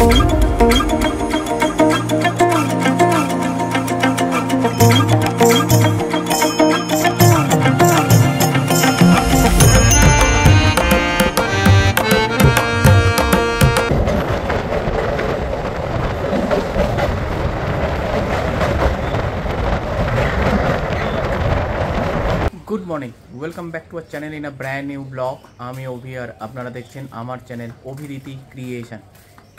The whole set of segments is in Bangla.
Good morning welcome back to our channel in a brand new blog आमी अभि और आपनारा देखছেন আমার চ্যানেল অভিরীতি ক্রিয়েশন।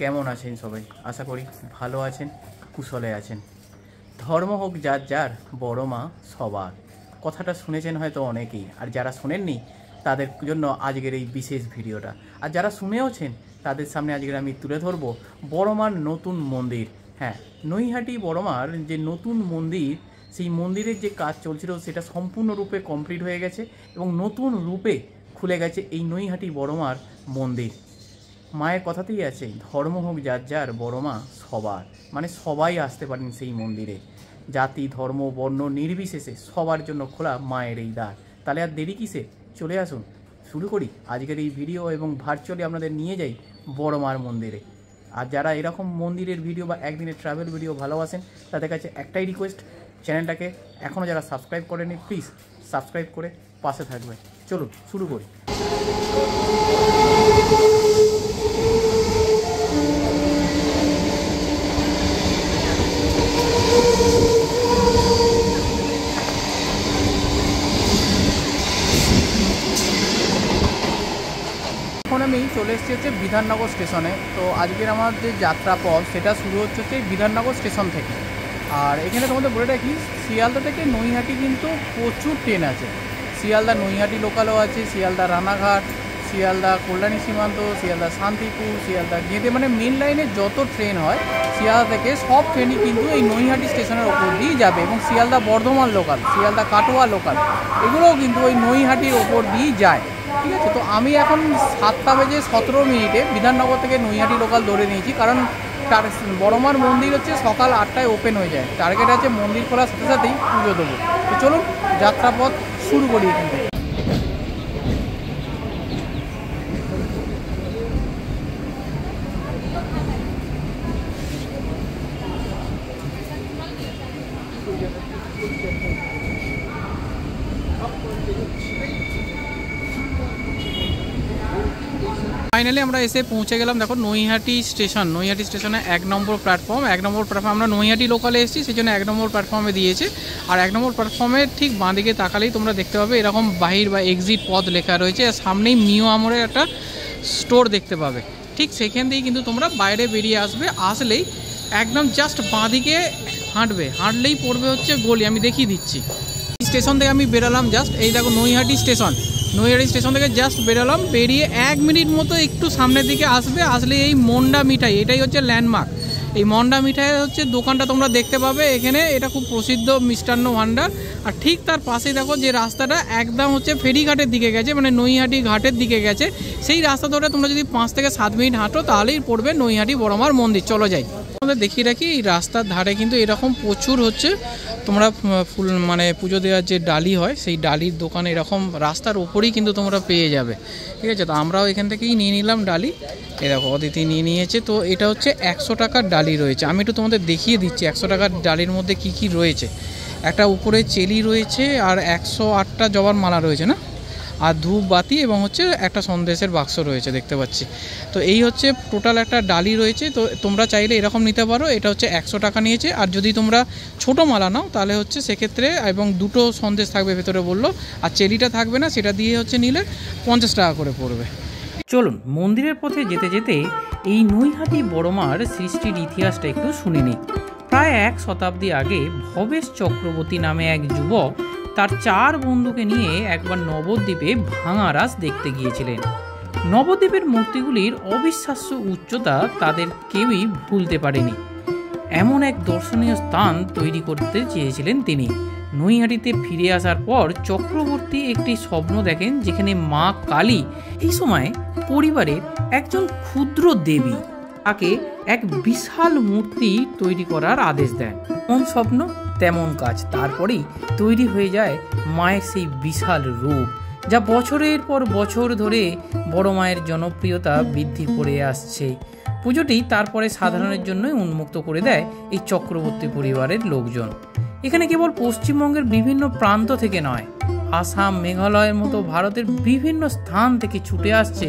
কেমন আছেন সবাই? আশা করি ভালো আছেন, কুশলে আছেন। ধর্ম হোক যার যার, বড় মা সবার, কথাটা শুনেছেন হয়তো অনেকেই, আর যারা শুনেননি তাদের জন্য আজকের এই বিশেষ ভিডিওটা। আর যারা শুনেওছেন তাদের সামনে আজকের আমি তুলে ধরব বড় মার নতুন মন্দির। হ্যাঁ, নৈহাটি বড় মার যে নতুন মন্দির, সেই মন্দিরের যে কাজ চলছিল সেটা সম্পূর্ণরূপে কমপ্লিট হয়ে গেছে এবং নতুন রূপে খুলে গেছে এই নৈহাটি বড় মার মন্দির। মায়ের কথাতেই আছে, ধর্ম হোক যার যার, বড় মা সবার, মানে সবাই আসতে পারেন সেই মন্দিরে, জাতি ধর্ম বর্ণ নির্বিশেষে সবার জন্য খোলা মায়ের এই দ্বার। তাহলে আর দেরি কিসে, চলে আসুন শুরু করি আজকের এই ভিডিও এবং ভার্চুয়ালি আপনাদের নিয়ে যাই বড় মার মন্দিরে। আর যারা এরকম মন্দিরের ভিডিও বা একদিনের ট্রাভেল ভিডিও ভালোবাসেন তাদের কাছে একটাই রিকোয়েস্ট, চ্যানেলটাকে এখনও যারা সাবস্ক্রাইব করেনি প্লিজ সাবস্ক্রাইব করে পাশে থাকবেন। চলুন শুরু করি। এখন আমি চলে এসেছি হচ্ছে বিধাননগর স্টেশনে। তো আজকের আমার যে যাত্রা পথ সেটা শুরু হচ্ছে বিধাননগর স্টেশন থেকে। আর এখানে তোমাদের বলে রাখি, শিয়ালদা থেকে নৈহাটি কিন্তু প্রচুর ট্রেন আছে। শিয়ালদা নৈহাটি লোকালও আছে, শিয়ালদা রানাঘাট, শিয়ালদা কল্যাণী সীমান্ত, শিয়ালদা শান্তিপুর, শিয়ালদা গেঁদে, মানে মেন লাইনে যত ট্রেন হয় শিয়ালদা থেকে সব ট্রেনই কিন্তু এই নৈহাটি স্টেশনের ওপর দিয়েই যাবে। এবং শিয়ালদা বর্ধমান লোকাল, শিয়ালদা কাটোয়া লোকাল, এগুলোও কিন্তু ওই নৈহাটির ওপর দিয়েই যায়। ঠিক আছে, তো আমি এখন 7:17 বিধাননগর থেকে নৈহাটি লোকাল ধরে নিয়েছি, কারণ বড় মার মন্দির হচ্ছে সকাল 8টায় ওপেন হয়ে যায়। টার্গেট আছে মন্দির খোলার সাথে সাথেই পুজো দেবো। তো চলুন যাত্রাপথ শুরু করি এখান থেকে। ফাইনালি আমরা এসে পৌঁছে গেলাম। দেখো নৈহাটি স্টেশন, নৈহাটি স্টেশনে 1 নম্বর প্ল্যাটফর্ম। 1 নম্বর প্ল্যাটফর্ম, আমরা নৈহাটি লোকালে এসেছি সেই জন্য 1 নম্বর প্ল্যাটফর্মে দিয়েছে। আর 1 নম্বর প্ল্যাটফর্মের ঠিক বাঁ দিকে তাকালেই তোমরা দেখতে পাবে এরকম বাহির বা এক্সিট পথ লেখা রয়েছে। আর সামনেই মিও আমরের একটা স্টোর দেখতে পাবে। ঠিক সেখান দিয়েই কিন্তু তোমরা বাইরে বেরিয়ে আসবে। আসলেই একদম জাস্ট বাঁ দিকে হাঁটলেই পড়বে হচ্ছে গলি। আমি দেখিয়ে দিচ্ছি। স্টেশন থেকে আমি বেরোলাম জাস্ট, এই দেখো নৈহাটি স্টেশন। নৈহাটি স্টেশন থেকে জাস্ট বেরোলাম, বেরিয়ে 1 মিনিট মতো একটু সামনের দিকে আসলে এই মন্ডা মিঠাই, এটাই হচ্ছে ল্যান্ডমার্ক। এই মন্ডা মিঠাই হচ্ছে দোকানটা তোমরা দেখতে পাবে এখানে। এটা খুব প্রসিদ্ধ মিষ্টান্ন ভাণ্ডার। আর ঠিক তার পাশেই দেখো যে রাস্তাটা একদম হচ্ছে ফেরিঘাটের দিকে গেছে, মানে নৈহাটি ঘাটের দিকে গেছে। সেই রাস্তা ধরে তোমরা যদি 5 থেকে 7 মিনিট হাঁটো তাহলেই পড়বে নৈহাটি বড় মার মন্দির। চলো যাই। তোমাদের দেখিয়ে রাখি, এই রাস্তার ধারে কিন্তু এরকম প্রচুর হচ্ছে তোমরা ফুল, মানে পুজো দেওয়ার যে ডালি হয় সেই ডালির দোকান এরকম রাস্তার ওপরেই কিন্তু তোমরা পেয়ে যাবে। ঠিক আছে, তো আমরাও এখান থেকেই নিয়ে নিলাম ডালি। এই দেখো অদিতি নিয়ে নিয়েছে। তো এটা হচ্ছে 100 টাকার ডালি রয়েছে। আমি একটু তোমাদের দেখিয়ে দিচ্ছি 100 টাকার ডালির মধ্যে কি কি রয়েছে। একটা উপরে চেলি রয়েছে, আর 108টা জবার মালা রয়েছে না, আর ধূপ বাতি এবং হচ্ছে একটা সন্দেশের বাক্স রয়েছে দেখতে পাচ্ছি। তো এই হচ্ছে টোটাল একটা ডালি রয়েছে। তো তোমরা চাইলে এরকম নিতে পারো। এটা হচ্ছে 100 টাকা নিয়েছে। আর যদি তোমরা ছোটো মালা নাও তাহলে হচ্ছে সেক্ষেত্রে, এবং 2টো সন্দেশ থাকবে ভেতরে বললো, আর চেরিটা থাকবে না, সেটা দিয়ে হচ্ছে নিলে 50 টাকা করে পড়বে। চলুন মন্দিরের পথে যেতে যেতে এই নৈহাটি বড় মার সৃষ্টির ইতিহাসটা একটু শুনে নিই। প্রায় 1 শতাব্দী আগে ভবেশ চক্রবর্তী নামে এক যুবক তার 4 বন্ধুকে নিয়ে একবার নবদ্বীপে ভাঙা রাস দেখতে গিয়েছিলেন। নবদ্বীপের মূর্তিগুলির অবিশ্বাস্য উচ্চতা তাদের কেউই ভুলতে পারেনি। এমন এক দর্শনীয় স্থান তৈরি করতে চেয়েছিলেন তিনি। নৈহাটিতে ফিরে আসার পর চক্রবর্তী একটি স্বপ্ন দেখেন যেখানে মা কালী এই সময় পরিবারের একজন ক্ষুদ্র দেবী, তাকে এক বিশাল মূর্তি তৈরি করার আদেশ দেন। কোন স্বপ্ন তেমন কাজ, তারপরেই তৈরি হয়ে যায় মায়ের সেই বিশাল রূপ। যা বছরের পর বছর ধরে বড় মায়ের জনপ্রিয়তা বৃদ্ধি করে আসছে। পুজোটি তারপরে সাধারণের জন্যই উন্মুক্ত করে দেয় এই চক্রবর্তী পরিবারের লোকজন। এখানে কেবল পশ্চিমবঙ্গের বিভিন্ন প্রান্ত থেকে নয়, আসাম, মেঘালয়ের মতো ভারতের বিভিন্ন স্থান থেকে ছুটে আসছে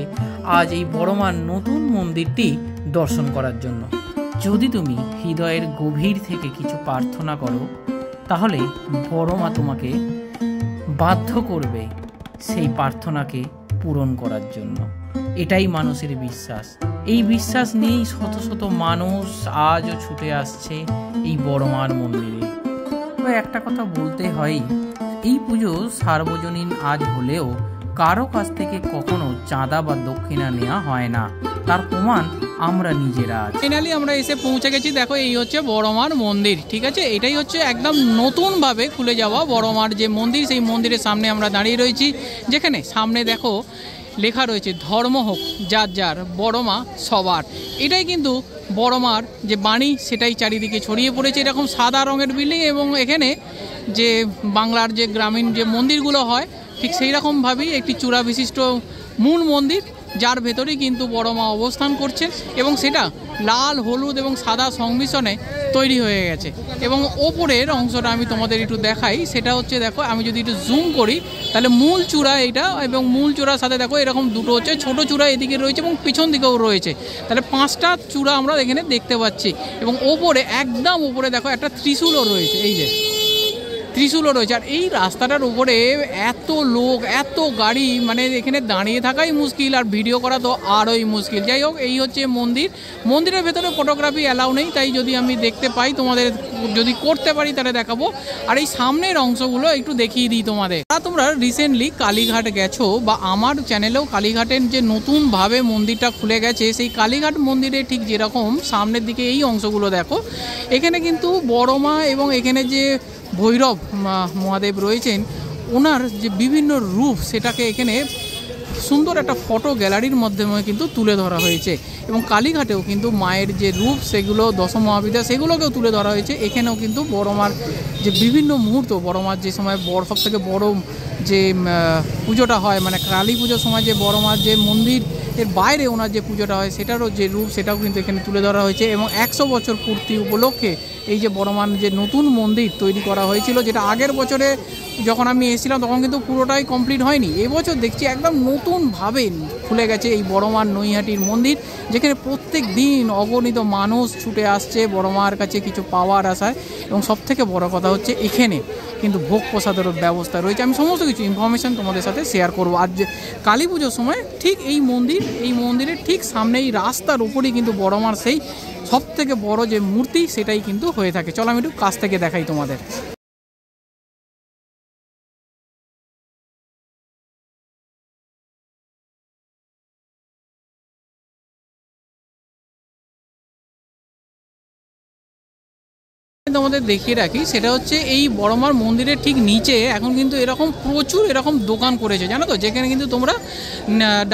আজ এই বড় মার নতুন মন্দিরটি দর্শন করার জন্য। যদি তুমি হৃদয়ের গভীর থেকে কিছু প্রার্থনা করো, তাহলে বড় মা তোমাকে বাধ্য করবে সেই প্রার্থনাকে পূরণ করার জন্য। এটাই মানুষের বিশ্বাস। এই বিশ্বাস নিয়েই শত শত মানুষ আজও ছুটে আসছে এই বড় মার মন্দিরে। তবে একটা কথা বলতে হয়, এই পুজো সার্বজনীন আজ হলেও কারো কাছ থেকে কখনো চাঁদা বা দক্ষিণা নেওয়া হয় না, তার প্রমাণ আমরা নিজেরা। ফাইনালি আমরা এসে পৌঁছে গেছি। দেখো এই হচ্ছে বড় মার মন্দির, ঠিক আছে। এটাই হচ্ছে একদম নতুনভাবে খুলে যাওয়া বড় মার যে মন্দির, সেই মন্দিরের সামনে আমরা দাঁড়িয়ে রয়েছি, যেখানে সামনে দেখো লেখা রয়েছে ধর্ম হোক যার যার, বড় মা সবার। এটাই কিন্তু বড় মার যে বাণী, সেটাই চারিদিকে ছড়িয়ে পড়েছে। এরকম সাদা রঙের বিল্ডিং, এবং এখানে যে বাংলার যে গ্রামীণ যে মন্দিরগুলো হয় ঠিক সেই রকমভাবেই একটি চূড়া বিশিষ্ট মূল মন্দির, যার ভেতরেই কিন্তু বড় মা অবস্থান করছেন, এবং সেটা লাল, হলুদ এবং সাদা সংমিশ্রণে তৈরি হয়ে গেছে। এবং ওপরের অংশটা আমি তোমাদের একটু দেখাই, সেটা হচ্ছে দেখো, আমি যদি একটু জুম করি তাহলে মূল চূড়া এইটা, এবং মূল চূড়ার সাথে দেখো এরকম দুটো হচ্ছে ছোট চূড়া এদিকে রয়েছে এবং পিছন দিকেও রয়েছে। তাহলে 5টা চূড়া আমরা এখানে দেখতে পাচ্ছি। এবং ওপরে একদম ওপরে দেখো একটা ত্রিশূলও রয়েছে, এই যে ত্রিশূলও রয়েছে। আর এই রাস্তাটার উপরে এত লোক, এত গাড়ি, মানে এখানে দাঁড়িয়ে থাকাই মুশকিল, আর ভিডিও করা তো আরোই মুশকিল। যাই হোক, এই হচ্ছে মন্দির। মন্দিরের ভেতরে ফটোগ্রাফি অ্যালাউ নেই, তাই যদি আমি দেখতে পাই, তোমাদের যদি করতে পারি তাহলে দেখাবো। আর এই সামনের অংশগুলো একটু দেখিয়ে দিই তোমাদের। তোমরা রিসেন্টলি কালীঘাট গেছো, বা আমার চ্যানেলেও কালীঘাটের যে নতুনভাবে মন্দিরটা খুলে গেছে, সেই কালীঘাট মন্দিরে ঠিক যেরকম সামনের দিকে এই অংশগুলো দেখো, এখানে কিন্তু বড় মা এবং এখানে যে ভৈরব মহাদেব রয়েছেন, ওনার যে বিভিন্ন রূপ, সেটাকে এখানে সুন্দর একটা ফটো গ্যালারির মাধ্যমে কিন্তু তুলে ধরা হয়েছে। এবং কালীঘাটেও কিন্তু মায়ের যে রূপ, সেগুলো দশমহাবিদ্যা, সেগুলোকেও তুলে ধরা হয়েছে। এখানেও কিন্তু বড় মার যে বিভিন্ন মুহূর্ত, বড় মার যে সময় সব থেকে বড় যে পুজোটা হয়, মানে কালী পুজোর সময় যে বড় মার যে মন্দির এর বাইরে ওনার যে পুজোটা হয়, সেটারও যে রূপ, সেটাও কিন্তু এখানে তুলে ধরা হয়েছে। এবং 100 বছর পূর্তি উপলক্ষে এই যে বড় মার যে নতুন মন্দির তৈরি করা হয়েছিল, যেটা আগের বছরে যখন আমি এসেছিলাম তখন কিন্তু পুরোটাই কমপ্লিট হয়নি, এবছর দেখছি একদম নতুনভাবে খুলে গেছে এই বড় মার নৈহাটির মন্দির, যেখানে প্রত্যেক দিন অগণিত মানুষ ছুটে আসছে বড় মার কাছে কিছু পাওয়ার আশায়। এবং সবথেকে বড় কথা হচ্ছে এখানে কিন্তু ভোগ প্রসাদেরও ব্যবস্থা রয়েছে। আমি সমস্ত কিছু ইনফরমেশান তোমাদের সাথে শেয়ার করবো। আর যে কালী পুজোর সময় ঠিক এই মন্দিরের ঠিক সামনে এই রাস্তার উপরেই কিন্তু বড় মার সেই সবথেকে বড় যে মূর্তি, সেটাই কিন্তু হয়ে থাকে। চলো আমি একটু কাছ থেকে দেখাই তোমাদের। তোমাদের দেখিয়ে রাখি, সেটা হচ্ছে এই বড় মার মন্দিরের ঠিক নিচে এখন কিন্তু এরকম প্রচুর এরকম দোকান করেছে, জানো তো, যেখানে কিন্তু তোমরা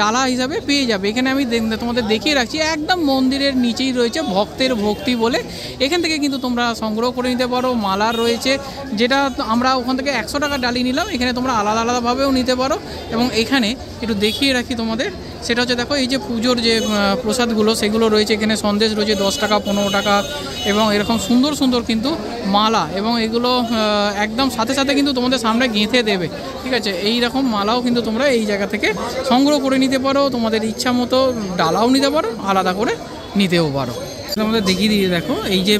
ডালা হিসাবে পেয়ে যাবে। এখানে আমি তোমাদের দেখিয়ে রাখছি, একদম মন্দিরের নিচেই রয়েছে ভক্তের ভক্তি বলে। এখান থেকে কিন্তু তোমরা সংগ্রহ করে নিতে পারো। মালার রয়েছে, যেটা আমরা ওখান থেকে 100 টাকা ডালি নিলাম, এখানে তোমরা আলাদা আলাদাভাবেও নিতে পারো। এবং এখানে একটু দেখিয়ে রাখি তোমাদের, সেটা হচ্ছে দেখো এই যে পুজোর যে প্রসাদগুলো, সেগুলো রয়েছে। এখানে সন্দেশ রয়েছে 10 টাকা, 15 টাকা, এবং এরকম সুন্দর সুন্দর কিন্তু মালা, এবং এগুলো একদম সাথে সাথে কিন্তু তোমাদের সামনে গেঁথে দেবে, ঠিক আছে। এই রকম মালাও কিন্তু তোমরা এই জায়গা থেকে সংগ্রহ করে নিতে পারো। তোমাদের ইচ্ছা মতো ডালাও নিতে পারো, আলাদা করে নিতেও পারো। আমাদের দেখিয়ে দিয়ে দেখো, এই যে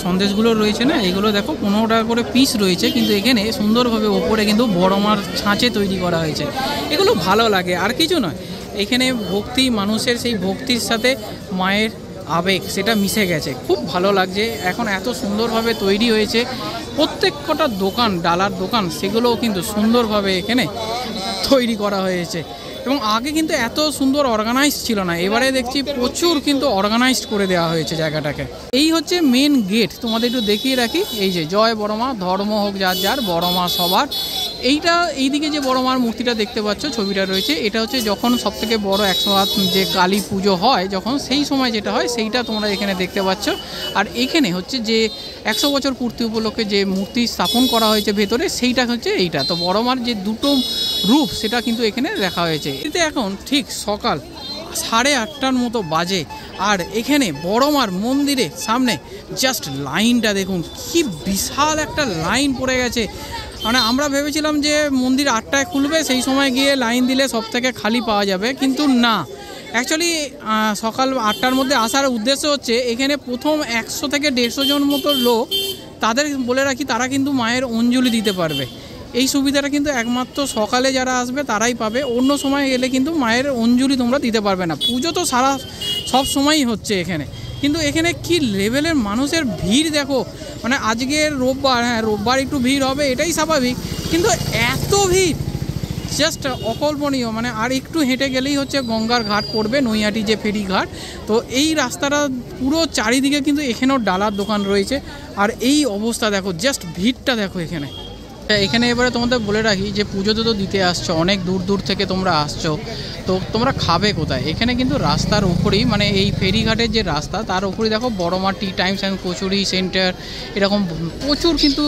সন্দেশগুলো রয়েছে না, এগুলো দেখো 15 টাকা করে পিস রয়েছে, কিন্তু এখানে সুন্দরভাবে ওপরে কিন্তু বড় মার ছাঁচে তৈরি করা হয়েছে। এগুলো ভালো লাগে, আর কিছু নয়। এখানে ভক্তি, মানুষের সেই ভক্তির সাথে মায়ের আবেগ, সেটা মিশে গেছে, খুব ভালো লাগছে। এখন এত সুন্দরভাবে তৈরি হয়েছে, প্রত্যেক কটা দোকান, ডালার দোকান, সেগুলোও কিন্তু সুন্দরভাবে এখানে তৈরি করা হয়েছে। এবং আগে কিন্তু এত সুন্দর অর্গানাইজ ছিল না, এবারে দেখছি প্রচুর কিন্তু অর্গানাইজড করে দেওয়া হয়েছে জায়গাটাকে। এই হচ্ছে মেন গেট, তোমাদের একটু দেখিয়ে রাখি। এই যে জয় বড় মা, ধর্ম হোক যার যার, বড় মা সবার। এইদিকে যে বড় মার মূর্তিটা দেখতে পাচ্ছ, ছবিটা রয়েছে, এটা হচ্ছে যখন সবথেকে বড় 108 যে কালী পুজো হয়, যখন সেই সময় যেটা হয় সেইটা তোমরা এখানে দেখতে পাচ্ছ। আর এখানে হচ্ছে যে 100 বছর পূর্তি উপলক্ষে যে মূর্তি স্থাপন করা হয়েছে ভেতরে, সেইটা হচ্ছে এইটা। তো বড় মার যে দুটো রূপ সেটা কিন্তু এখানে দেখা হয়েছে। এতে এখন ঠিক সকাল 8:30টার মতো বাজে, আর এখানে বড় মার মন্দিরে সামনে জাস্ট লাইনটা দেখুন, কি বিশাল একটা লাইন পড়ে গেছে। মানে আমরা ভেবেছিলাম যে মন্দির 8টায় খুলবে, সেই সময় গিয়ে লাইন দিলে সব থেকে খালি পাওয়া যাবে, কিন্তু না। অ্যাকচুয়ালি সকাল 8টার মধ্যে আসার উদ্দেশ্য হচ্ছে এখানে প্রথম 100 থেকে 150 জন মতো লোক, তাদের বলে রাখি, তারা কিন্তু মায়ের অঞ্জলি দিতে পারবে। এই সুবিধাটা কিন্তু একমাত্র সকালে যারা আসবে তারাই পাবে, অন্য সময় এলে কিন্তু মায়ের অঞ্জলি তোমরা দিতে পারবে না। পুজো তো সব সময়ই হচ্ছে এখানে, কিন্তু এখানে কি লেভেলের মানুষের ভিড় দেখো। মানে আজকের রোববার, হ্যাঁ রোববার একটু ভিড় হবে, এটাই স্বাভাবিক, কিন্তু এত ভিড় জাস্ট অকল্পনীয়। মানে আর একটু হেঁটে গেলেই হচ্ছে গঙ্গার ঘাট পড়বে, নৈহাটি যে ফেরি ঘাট। তো এই রাস্তাটা পুরো চারিদিকে কিন্তু এখানেও ডালার দোকান রয়েছে। আর এই অবস্থা দেখো, জাস্ট ভিড়টা দেখো এখানে। এবারে তোমাদের বলে রাখি যে পুজোতে তো দিতে আসছো, অনেক দূর দূর থেকে তোমরা আসছো, তো তোমরা খাবে কোথায়? এখানে কিন্তু রাস্তার উপরেই, মানে এই ফেরিঘাটের যে রাস্তা তার উপরেই দেখো বড় মা টি টাইমস অ্যান্ড কচুরি সেন্টার, এরকম প্রচুর কিন্তু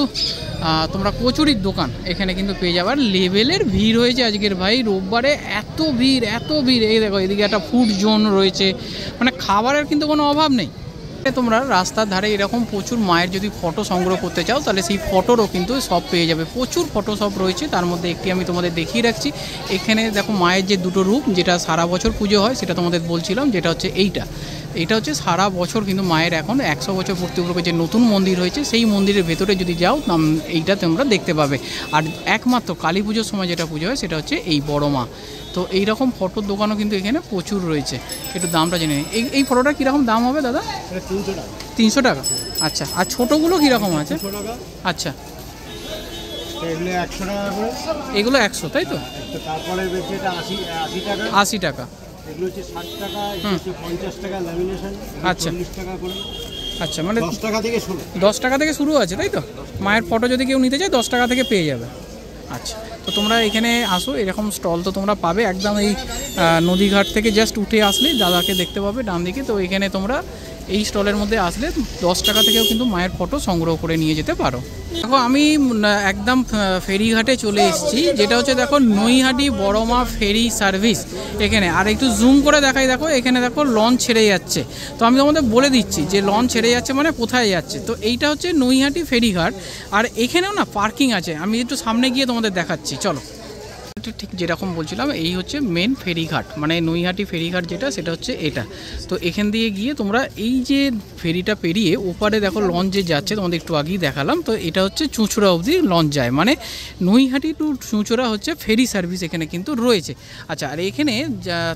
তোমরা কচুরির দোকান এখানে কিন্তু পেয়ে যাবে। আর লেভেলের ভিড় হয়েছে আজকের ভাই, রোববারে এত ভিড়। এই দেখো এদিকে একটা ফুড জোন রয়েছে, মানে খাবারের কিন্তু কোনো অভাব নেই। তোমরা রাস্তার ধারে এরকম প্রচুর মায়ের যদি ফটো সংগ্রহ করতে চাও, তাহলে সেই ফটোরও কিন্তু সব পেয়ে যাবে। প্রচুর ফটো সব রয়েছে, তার মধ্যে একটি আমি তোমাদের দেখিয়ে রাখছি। এখানে দেখো মায়ের যে দুটো রূপ, যেটা সারা বছর পুজো হয় সেটা তোমাদের বলছিলাম, যেটা হচ্ছে এইটা হচ্ছে সারা বছর কিন্তু মায়ের এখন 100 বছর পূর্তি উপলক্ষে যে নতুন মন্দির হয়েছে সেই মন্দিরের ভেতরে যদি যাও এইটা তোমরা দেখতে পাবে। আর একমাত্র কালী পুজোর সময় যেটা পুজো হয় সেটা হচ্ছে এই বড় মা। তো এইরকম ফটোর দোকানও কিন্তু এখানে প্রচুর রয়েছে। একটু দামটা জেনে নিই। এই ফটোটা কীরকম দাম হবে দাদা? 300 টাকা। আচ্ছা, আর ছোটোগুলো কীরকম আছে? আচ্ছা, এগুলো 100, তাই তো? তারপরে 80 টাকা। এগুলো হচ্ছে 60 টাকা, 50 টাকা ল্যামিনেশন। আচ্ছা, 40 টাকা করে। আচ্ছা, মানে 10 টাকা থেকে শুরু। 10 টাকা থেকে শুরু আছে, তাই তো? মায়ের ফটো যদি কেউ নিতে চায় 10 টাকা থেকে পেয়ে যাবে। আচ্ছা, তো তোমরা এখানে আসো, এরকম স্টল তো তোমরা পাবে একদম এই নদীঘাট থেকে জাস্ট উঠে আসলেই দাদাকে দেখতে পাবে ডান দিকে। তো এখানে তোমরা এই স্টলের মধ্যে আসলে 10 টাকা থেকেও কিন্তু মায়ের ফটো সংগ্রহ করে নিয়ে যেতে পারো। দেখো আমি একদম ফেরিঘাটে চলে এসেছি, যেটা হচ্ছে দেখো নৈহাটি বড় মা ফেরি সার্ভিস এখানে। আর একটু জুম করে দেখাই, দেখো এখানে দেখো লঞ্চ ছেড়ে যাচ্ছে। তো আমি তোমাদের বলে দিচ্ছি যে লঞ্চ ছেড়ে যাচ্ছে মানে কোথায় যাচ্ছে। তো এইটা হচ্ছে নৈহাটি ফেরিঘাট, আর এখানেও না পার্কিং আছে। আমি একটু সামনে গিয়ে তোমাদের দেখাচ্ছি, চলো। ঠিক যেরকম বলছিলাম, এই হচ্ছে মেন ফেরিঘাট, মানে নৈহাটি ফেরিঘাট যেটা, সেটা হচ্ছে এটা। তো এখান দিয়ে গিয়ে তোমরা এই যে ফেরিটা পেরিয়ে ওপারে দেখো লঞ্চ যে যাচ্ছে, তোমাদের একটু আগেই দেখালাম। তো এটা হচ্ছে চুঁচুড়া অবধি লঞ্চ যায়, মানে নৈহাটি টু চুঁচুড়া হচ্ছে ফেরি সার্ভিস এখানে কিন্তু রয়েছে। আচ্ছা, আর এখানে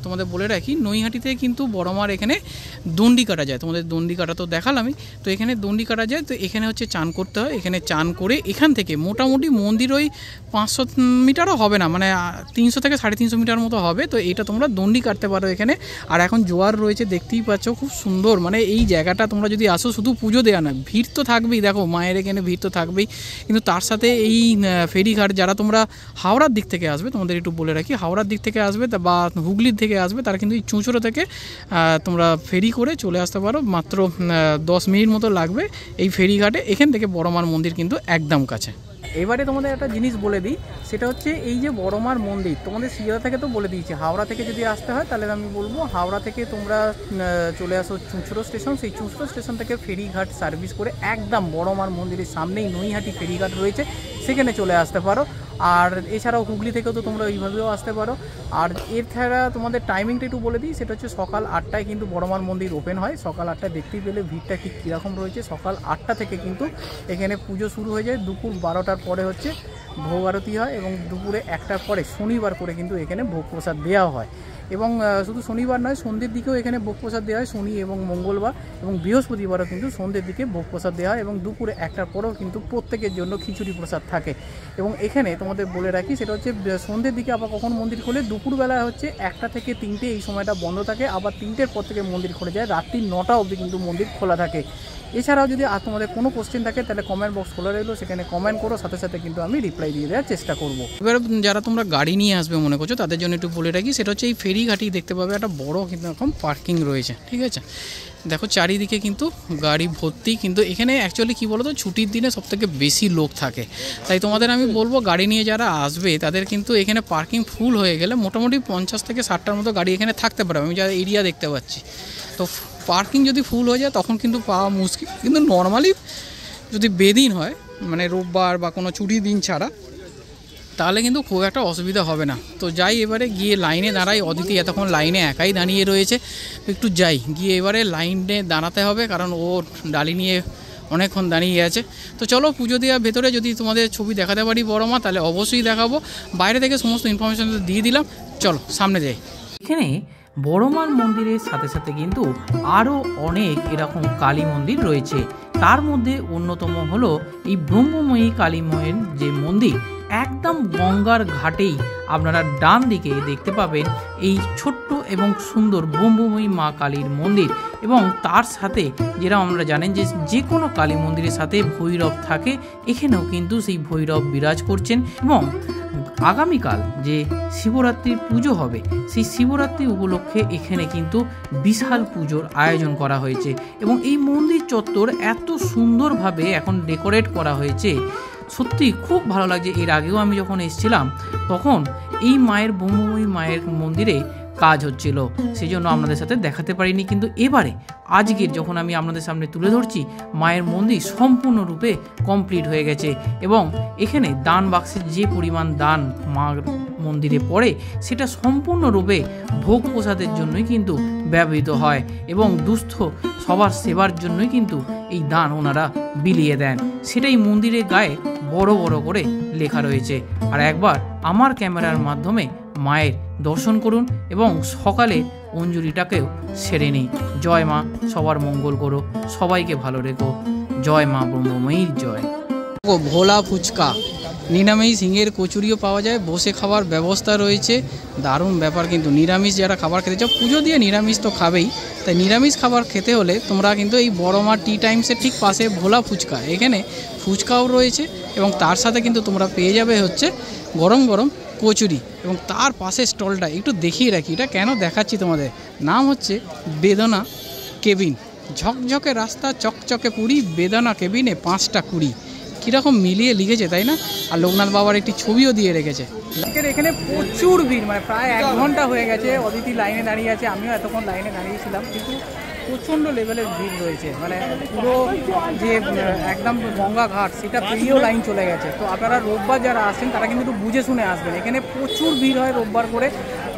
তোমাদের বলে রাখি, নৈহাটিতে কিন্তু বড় মার এখানে দণ্ডি কাটা যায়। তোমাদের দণ্ডি কাটা তো দেখালামই। তো এখানে দণ্ডি কাটা যায়। তো এখানে হচ্ছে চান করতে হয়। এখানে চান করে এখান থেকে মোটামুটি মন্দির ওই 500 মিটারও হবে না, মানে 300 থেকে 350 মিটার মতো হবে। তো এটা তোমরা দণ্ডি কাটতে পারো এখানে। আর এখন জোয়ার রয়েছে, দেখতেই পাচ্ছ, খুব সুন্দর। মানে এই জায়গাটা তোমরা যদি আসো, শুধু পুজো দেওয়া না, ভিড় তো থাকবেই, দেখো মায়ের এখানে ভিড় তো থাকবেই, কিন্তু তার সাথে এই ফেরিঘাট যারা তোমরা হাওড়ার দিক থেকে আসবে, তোমাদের একটু বলে রাখি, হাওড়ার দিক থেকে আসবে বা হুগলির থেকে আসবে, তারা কিন্তু এই চুঁচুড়া থেকে তোমরা ফেরি করে চলে আসতে পারো। মাত্র 10 মিনিট মতো লাগবে এই ফেরিঘাটে। এখান থেকে বড় মার মন্দির কিন্তু একদম কাছে। এবারে তোমাদের একটা জিনিস বলে দিই, সেটা হচ্ছে এই যে বড় মার মন্দির, তোমাদের শিয়ালদা থেকে তো বলে দিয়েছি, হাওড়া থেকে যদি আসতে হয় তাহলে আমি বলবো হাওড়া থেকে তোমরা চলে আসো চুঁচুড়ো স্টেশন। সেই চুঁচুড়ো স্টেশন থেকে ফেরিঘাট সার্ভিস করে একদম বড় মার মন্দিরের সামনেই নৈহাটি ফেরিঘাট রয়েছে, সেখানে চলে আসতে পারো। আর এছাড়াও হুগলি থেকেও তো তোমরা এইভাবেও আসতে পারো। আর এর ছাড়া তোমাদের টাইমিংটা একটু বলে দিই, সেটা হচ্ছে সকাল 8টায় কিন্তু বড় মার মন্দির ওপেন হয়। সকাল 8টায় দেখতেই পেলে ভিড়টা ঠিক কীরকম রয়েছে। সকাল 8টা থেকে কিন্তু এখানে পুজো শুরু হয়ে যায়। দুপুর 12টার পরে হচ্ছে ভোগ আরতি হয়, এবং দুপুরে 1টার পরে শনিবার করে কিন্তু এখানে ভোগ প্রসাদ দেওয়া হয়। এবং শুধু শনিবার নয়, সন্ধ্যের দিকেও এখানে ভোগ প্রসাদ দেওয়া হয়। শনি এবং মঙ্গলবার এবং বৃহস্পতিবারও কিন্তু সন্ধ্যের দিকে ভোগ প্রসাদ দেওয়া হয়, এবং দুপুরে 1টার পরেও কিন্তু প্রত্যেকের জন্য খিচুড়ি প্রসাদ থাকে। এবং এখানে তোমাদের বলে রাখি, সেটা হচ্ছে সন্ধ্যের দিকে আবার কখন মন্দির খোলে, 2 দুপুরবেলা হচ্ছে 1টা থেকে 3টে এই সময়টা বন্ধ থাকে, আবার 3টের পর থেকে মন্দির খুলে যায়, রাত্রি 9টা অবধি কিন্তু মন্দির খোলা থাকে। এছাড়াও যদি তোমাদের কোনো কোশ্চেন থাকে তাহলে কমেন্ট বক্স খোলা রইলো, সেখানে কমেন্ট করো, সাথে সাথে কিন্তু আমি রিপ্লাই দিয়ে দেওয়ার চেষ্টা করব। এবার যারা তোমরা গাড়ি নিয়ে আসবে মনে করছো তাদের জন্য একটু বলে রাখি, সেটা হচ্ছে এই ফেরিঘাটি দেখতে পাবে একটা বড় কিন্তু এরকম পার্কিং রয়েছে, ঠিক আছে। দেখো চারিদিকে কিন্তু গাড়ি ভর্তি, কিন্তু এখানে অ্যাকচুয়ালি কী বলো তো, ছুটির দিনে সবথেকে বেশি লোক থাকে, তাই তোমাদের আমি বলবো গাড়ি নিয়ে যারা আসবে তাদের কিন্তু এখানে পার্কিং ফুল হয়ে গেলে মোটামুটি 50 থেকে 60টার মতো গাড়ি এখানে থাকতে পারে, আমি যা এরিয়া দেখতে পাচ্ছি। তো পার্কিং যদি ফুল হয়ে যায় তখন কিন্তু পাওয়া মুশকিল, কিন্তু নর্মালি যদি বেদিন হয় মানে রোববার বা কোনো ছুটির দিন ছাড়া, তাহলে কিন্তু খুব একটা অসুবিধা হবে না। তো যাই এবারে গিয়ে লাইনে দাঁড়াই, অদিতি এতক্ষণ লাইনে একাই দাঁড়িয়ে রয়েছে, একটু যাই গিয়ে এবারে লাইনে দাঁড়াতে হবে, কারণ ও ডালি নিয়ে অনেকক্ষণ দাঁড়িয়ে আছে। তো চলো পুজো দেওয়ার ভেতরে যদি তোমাদের ছবি দেখাতে পারি বড় মা, তাহলে অবশ্যই দেখাবো, বাইরে থেকে সমস্ত ইনফরমেশন দিয়ে দিলাম, চলো সামনে যাই। এখানে বড়মার মন্দিরের সাথে সাথে কিন্তু আরও অনেক এরকম কালী মন্দির রয়েছে। তার মধ্যে অন্যতম হলো এই ব্রহ্মময়ী কালী মায়ের যে মন্দির, একদম গঙ্গার ঘাটেই আপনারা ডান দিকে দেখতে পাবেন এই ছোট্ট এবং সুন্দর ব্রহ্মময়ী মা কালীর মন্দির। এবং তার সাথে যেটা আমরা জানেন যে কোনো কালী মন্দিরের সাথে ভৈরব থাকে, এখানেও কিন্তু সেই ভৈরব বিরাজ করছেন। এবং আগামীকাল যে শিবরাত্রির পুজো হবে, সেই শিবরাত্রি উপলক্ষে এখানে কিন্তু বিশাল পুজোর আয়োজন করা হয়েছে। এবং এই মন্দির চত্বর এত সুন্দরভাবে এখন ডেকোরেট করা হয়েছে, সত্যি খুব ভালো লাগছে। এর আগেও আমি যখন এসেছিলাম তখন এই মায়ের ব্রহ্মময়ী মায়ের মন্দিরে কাজ হচ্ছিল, সেই জন্য আপনাদের সাথে দেখাতে পারিনি। কিন্তু এবারে আজকের যখন আমি আপনাদের সামনে তুলে ধরছি, মায়ের মন্দির সম্পূর্ণরূপে কমপ্লিট হয়ে গেছে। এবং এখানে দান বাক্সের যে পরিমাণ দান মার মন্দিরে পড়ে, সেটা সম্পূর্ণরূপে ভোগ প্রসাদের জন্যই কিন্তু ব্যবহৃত হয়, এবং দুস্থ সবার সেবার জন্যই কিন্তু এই দান ওনারা বিলিয়ে দেন। সেটাই মন্দিরের গায়ে বড় বড় করে লেখা রয়েছে। আর একবার আমার ক্যামেরার মাধ্যমে মায়ের দর্শন করুন এবং সকালে অঞ্জলিটাকেও সেরে নিই। জয় মা, সবার মঙ্গল করো, সবাইকে ভালো রেখো, জয় মা ব্রহ্মময়ীর জয়। ভোলা ফুচকা, নিরামিষ হিঙের কচুরিও পাওয়া যায়, বসে খাওয়ার ব্যবস্থা রয়েছে, দারুণ ব্যাপার। কিন্তু নিরামিষ যারা খাবার খেতে চাও, পুজো দিয়ে নিরামিষ তো খাবেই, তাই নিরামিষ খাবার খেতে হলে তোমরা কিন্তু এই বড় মা টি টাইমসের ঠিক পাশে ভোলা ফুচকা, এখানে ফুচকাও রয়েছে, এবং তার সাথে কিন্তু তোমরা পেয়ে যাবে হচ্ছে গরম গরম কচুরি। এবং তার পাশে স্টলটা একটু দেখিয়ে রাখি, এটা কেন দেখাচ্ছি তোমাদের, নাম হচ্ছে বেদনা কেবিন। ঝকঝকে রাস্তা, চকচকে পুরি, বেদনা কেবিনে 5টা কুড়ি, কীরকম মিলিয়ে লিখেছে তাই না। আর লোকনাথ বাবার একটি ছবিও দিয়ে রেখেছে। এখানে প্রচুর ভিড়, মানে প্রায় 1 ঘন্টা হয়ে গেছে অদিতি লাইনে দাঁড়িয়ে আছে, আমিও এতক্ষণ লাইনে দাঁড়িয়েছিলাম, কিন্তু প্রচণ্ড লেভেলের ভিড় রয়েছে, মানে পুরো যে একদম গঙ্গা ঘাট সেটা পেরিয়েও লাইন চলে গেছে। তো আপনারা রোববার যারা আসছেন তারা কিন্তু একটু বুঝে শুনে আসবেন, এখানে প্রচুর ভিড় হয় রোববার করে।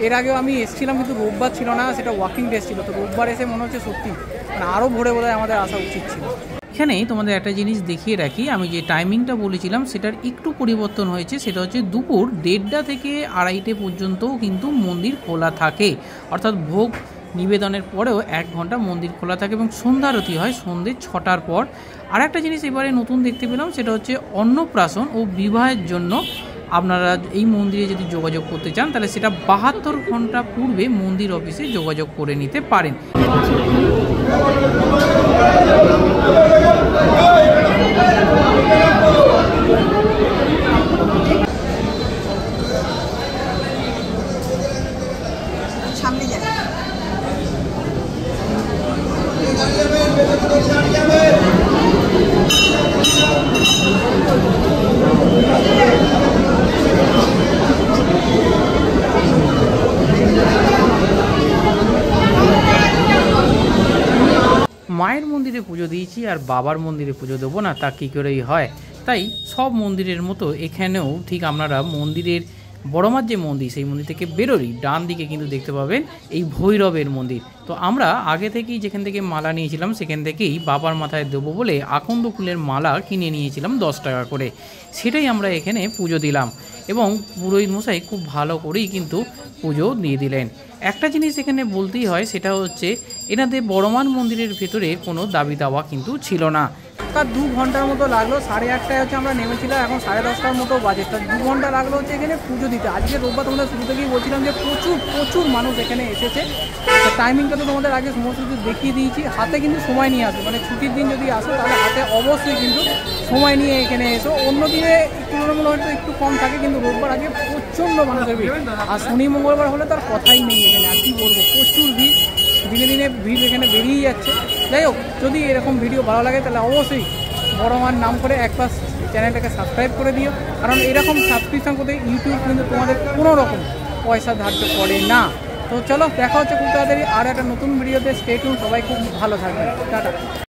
এর আগেও আমি এসেছিলাম কিন্তু রোববার ছিল না, সেটা ওয়ার্কিং ডে ছিল, তো রোববার এসে মনে হচ্ছে সত্যি মানে আরও ভোরে বোধহয় আমাদের আসা উচিত ছিল। এখানে তোমাদের একটা জিনিস দেখিয়ে রাখি, আমি যে টাইমিংটা বলেছিলাম সেটার একটু পরিবর্তন হয়েছে, সেটা হচ্ছে দুপুর 1:30 থেকে 2:30 পর্যন্তও কিন্তু মন্দির খোলা থাকে, অর্থাৎ ভোগ নিবেদনের পরেও 1 ঘন্টা মন্দির খোলা থাকে, এবং সন্ধ্যারতি হয় সন্ধ্যে 6টার পর। আর একটা জিনিস এবারে নতুন দেখতে পেলাম, সেটা হচ্ছে অন্নপ্রাশন ও বিবাহের জন্য আপনারা এই মন্দিরে যদি যোগাযোগ করতে চান, তাহলে সেটা 72 ঘন্টা পূর্বে মন্দির অফিসে যোগাযোগ করে নিতে পারেন। সামনে যাবে। মায়ের মন্দিরে পুজো দিয়েছি আর বাবার মন্দিরে পুজো দেবো না, তা কী করেই হয়। তাই সব মন্দিরের মতো এখানেও ঠিক আপনারা মন্দিরের বড়মার যে মন্দির, সেই মন্দির থেকে বেরোরই ডান দিকে কিন্তু দেখতে পাবেন এই ভৈরবের মন্দির। তো আমরা আগে থেকেই যেখান থেকে মালা নিয়েছিলাম সেখান থেকেই বাবার মাথায় দেবো বলে আকন্দ ফুলের মালা কিনে নিয়েছিলাম 10 টাকা করে, সেটাই আমরা এখানে পুজো দিলাম। এবং পুরোহিত মশাই খুব ভালো করেই কিন্তু পুজো দিয়ে দিলেন। একটা জিনিস এখানে বলতেই হয়, সেটা হচ্ছে এনাদের বড়মার মন্দিরের ভেতরে কোনো দাবি দাওয়া কিন্তু ছিল না। পাক্কা 2 ঘন্টার মতো লাগলো। 8:30টায় হচ্ছে আমরা নেমেছিলাম, এখন 10:30টার মতো বাজে। তা 2 ঘন্টা লাগলো হচ্ছে এখানে পুজো দিতে। আজকে রোববার তোমাদের শুরু থেকেই বলছিলাম যে প্রচুর মানুষ এখানে এসেছে। টাইমিংটা তো তোমাদের আগে সমস্ত কিছু দেখিয়ে দিয়েছি। হাতে কিন্তু সময় নিয়ে আসো, মানে ছুটির দিন যদি আসো তাহলে হাতে অবশ্যই কিন্তু সময় নিয়ে এখানে এসো। অন্য দিনে তুলনামূলক হয়তো একটু কম থাকে, কিন্তু রোববার আগে প্রচণ্ড মানুষের ভিড়। আর শনি মঙ্গলবার হলে তার কথাই নেই এখানে। আর কি বলবো, প্রচুর ভিড়, দিনে দিনে ভিড় এখানে বেরিয়েই যাচ্ছে। যাই হোক, যদি এরকম ভিডিও ভালো লাগে তাহলে অবশ্যই বড় মার নাম করে একবার চ্যানেলটাকে সাবস্ক্রাইব করে দিও, কারণ এরকম সাবস্ক্রিপশন করতে ইউটিউব কিন্তু তোমাদের কোনো রকম পয়সা ধার্য করে না। তো চলো, দেখা হচ্ছে খুব তাড়াতাড়ি আর একটা নতুন ভিডিওতে। স্টে টিউন, সবাই খুব ভালো থাকবে, টাটা।